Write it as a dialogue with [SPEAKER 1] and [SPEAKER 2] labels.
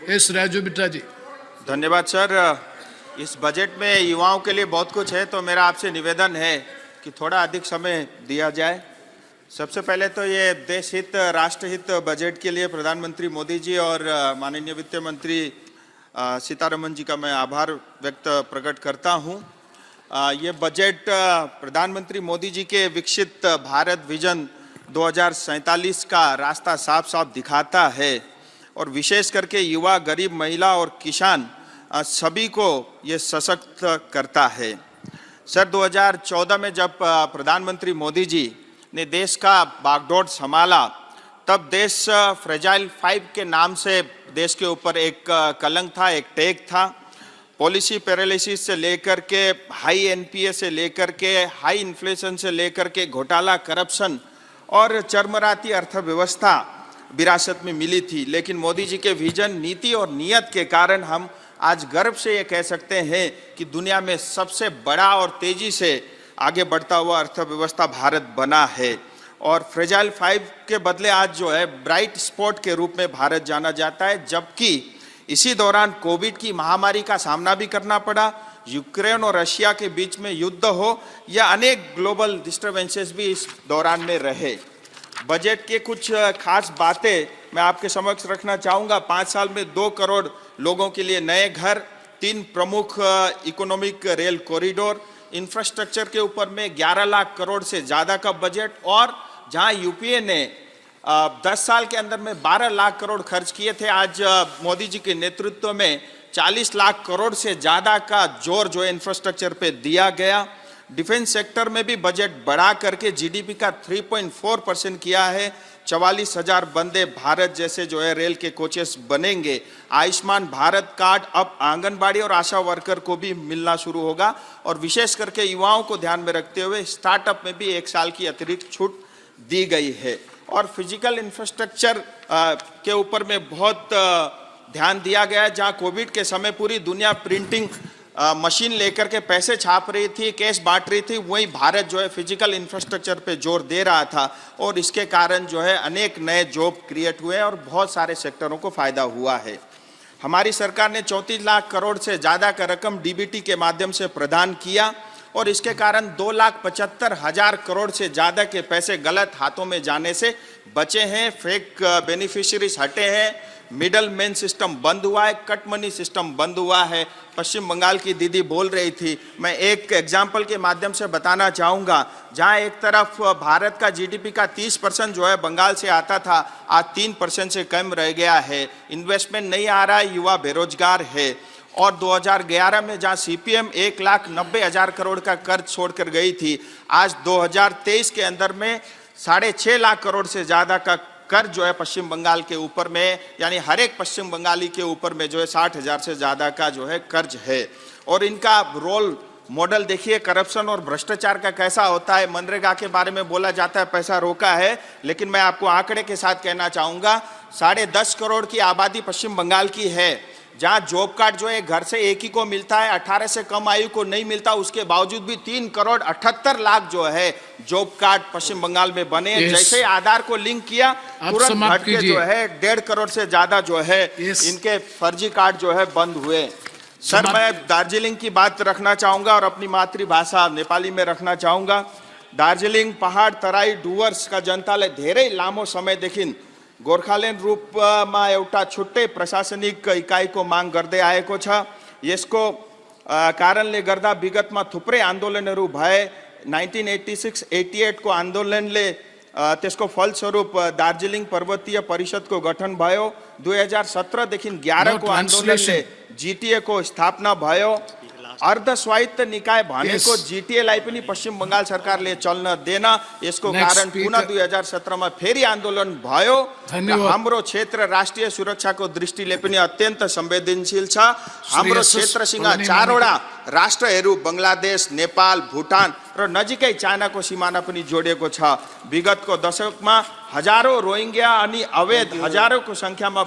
[SPEAKER 1] S Raju बिट्रा जी।
[SPEAKER 2] धन्यवाद sir. इस budget में युवाओं के लिए बहुत कुछ है, तो मेरा आपसे निवेदन है कि थोड़ा अधिक समय दिया जाए। सबसे पहले तो ये देश हित राष्ट्रहित बजट के लिए प्रधानमंत्री मोदी जी और माननीय वित्त मंत्री सीतारमन जी का मैं आभार प्रकट करता हूँ। ये बजट प्रधानमंत्री मोदी जी के विकसित भारत विजन 2047 का रास्ता साफ साफ दिखाता है और विशेष करके युवा, गरीब, महिला और किसान सभी को ये सशक्त करता है। सर 2014 में जब प्रधानमंत्री मोदी जी ने देश का बागडोर संभाला, तब देश फ्रेजाइल 5 के नाम से देश के ऊपर एक कलंक था, एक टैग था। पॉलिसी पैरालिसिस से लेकर के हाई एनपीए से लेकर के हाई इन्फ्लेशन से लेकर के घोटाला, करप्शन और चरमराती अर्थव्यवस्था विरासत में मिली थी। लेकिन मोदी जी के विजन, नीति और नियत के कारण हम आज गर्व से ये कह सकते हैं कि दुनिया में सबसे बड़ा और तेजी से आगे बढ़ता हुआ अर्थव्यवस्था भारत बना है। और फ्रेजाइल 5 के बदले आज जो है ब्राइट स्पॉट के रूप में भारत जाना जाता है। जबकि इसी दौरान कोविड की महामारी का सामना भी करना पड़ा, यूक्रेन और रशिया के बीच में युद्ध हो या अनेक ग्लोबल डिस्टर्बेंसेस भी इस दौरान में रहे। बजट के कुछ खास बातें मैं आपके समक्ष रखना चाहूँगा। 5 साल में 2 करोड़ लोगों के लिए नए घर, 3 प्रमुख इकोनॉमिक रेल कॉरिडोर, इंफ्रास्ट्रक्चर के ऊपर में 11 लाख करोड़ से ज़्यादा का बजट, और जहां यूपीए ने 10 साल के अंदर में 12 लाख करोड़ खर्च किए थे, आज मोदी जी के नेतृत्व में 40 लाख करोड़ से ज़्यादा का जोर जो है इंफ्रास्ट्रक्चर पे दिया गया। डिफेंस सेक्टर में भी बजट बढ़ा करके जीडीपी का 3.4% किया है। 44,000 वंदे भारत जैसे जो है रेल के कोचेस बनेंगे। आयुष्मान भारत कार्ड अब आंगनबाड़ी और आशा वर्कर को भी मिलना शुरू होगा। और विशेष करके युवाओं को ध्यान में रखते हुए स्टार्टअप में भी 1 साल की अतिरिक्त छूट दी गई है। और फिजिकल इंफ्रास्ट्रक्चर के ऊपर में बहुत ध्यान दिया गया। जहाँ कोविड के समय पूरी दुनिया प्रिंटिंग मशीन लेकर के पैसे छाप रही थी, कैश बांट रही थी, वहीं भारत जो है फिजिकल इंफ्रास्ट्रक्चर पे जोर दे रहा था और इसके कारण जो है अनेक नए जॉब क्रिएट हुए और बहुत सारे सेक्टरों को फायदा हुआ है। हमारी सरकार ने 34 लाख करोड़ से ज़्यादा का रकम डीबीटी के माध्यम से प्रदान किया और इसके कारण 2,75,000 करोड़ से ज़्यादा के पैसे गलत हाथों में जाने से बचे हैं। फेक बेनिफिशियरीज हटे हैं, मिडल मैन सिस्टम बंद हुआ है, कट मनी सिस्टम बंद हुआ है। पश्चिम बंगाल की दीदी बोल रही थी, मैं एक एग्जाम्पल के माध्यम से बताना चाहूँगा। जहाँ एक तरफ भारत का जीडीपी का 30% जो है बंगाल से आता था, आज 3% से कम रह गया है। इन्वेस्टमेंट नहीं आ रहा है, युवा बेरोजगार है। और 2011 में जहाँ सीपीएम 1,90,000 करोड़ का कर्ज छोड़कर गई थी, आज 2023 के अंदर में 6.5 लाख करोड़ से ज़्यादा का कर्ज जो है पश्चिम बंगाल के ऊपर में, यानी हर एक पश्चिम बंगाली के ऊपर में जो है 60,000 से ज़्यादा का जो है कर्ज है। और इनका रोल मॉडल देखिए करप्शन और भ्रष्टाचार का कैसा होता है। मनरेगा के बारे में बोला जाता है पैसा रोका है, लेकिन मैं आपको आंकड़े के साथ कहना चाहूँगा 10.5 करोड़ की आबादी पश्चिम बंगाल की है। जहाँ जॉब कार्ड जो है घर से एक ही को मिलता है, 18 से कम आयु को नहीं मिलता, उसके बावजूद भी 3 करोड़ 78 लाख जो है जॉब कार्ड पश्चिम बंगाल में बने। जैसे आधार को लिंक किया, तुरंत घट के जो है 1.5 करोड़ से ज्यादा जो है इनके फर्जी कार्ड जो है बंद हुए। सर मैं दार्जिलिंग की बात रखना चाहूंगा और अपनी मातृभाषा नेपाली में रखना चाहूंगा। दार्जिलिंग पहाड़ तराई डुवर्स का जनताले धेरै लामो समयदेखि गोर्खाल्यान्ड रूपमा एउटा छुट्टै प्रशासनिक इकाइको माग गर्दै आएको छ। यसको कारणले गर्दा विगतमा थुप्रै आन्दोलनहरू भए। 1986-88 को आन्दोलनले त्यसको फलस्वरूप दार्जिलिङ पर्वतीय परिषदको गठन भयो। 2017 देखि 11 को आन्दोलनले जीटीए को स्थापना भयो। अर्ध स्वायत्त निकाय भनेको जीटीएलाई पनि पश्चिम बंगाल सरकारले चल्न देन। यसको कारण पुनः 2017 में फेरि आन्दोलन भयो। हाम्रो क्षेत्र राष्ट्रिय सुरक्षाको दृष्टिले पनि अत्यन्त संवेदनशील छ। हाम्रो क्षेत्रसँग 4 वटा राष्ट्रहरू बंगलादेश, नेपाल, भुटान र नजिकै चाइनाको सीमाना पनि जोडिएको छ। विगतको दशकमा हजारौं रोहिंग्या अनि अवैध हजारौंको संख्यामा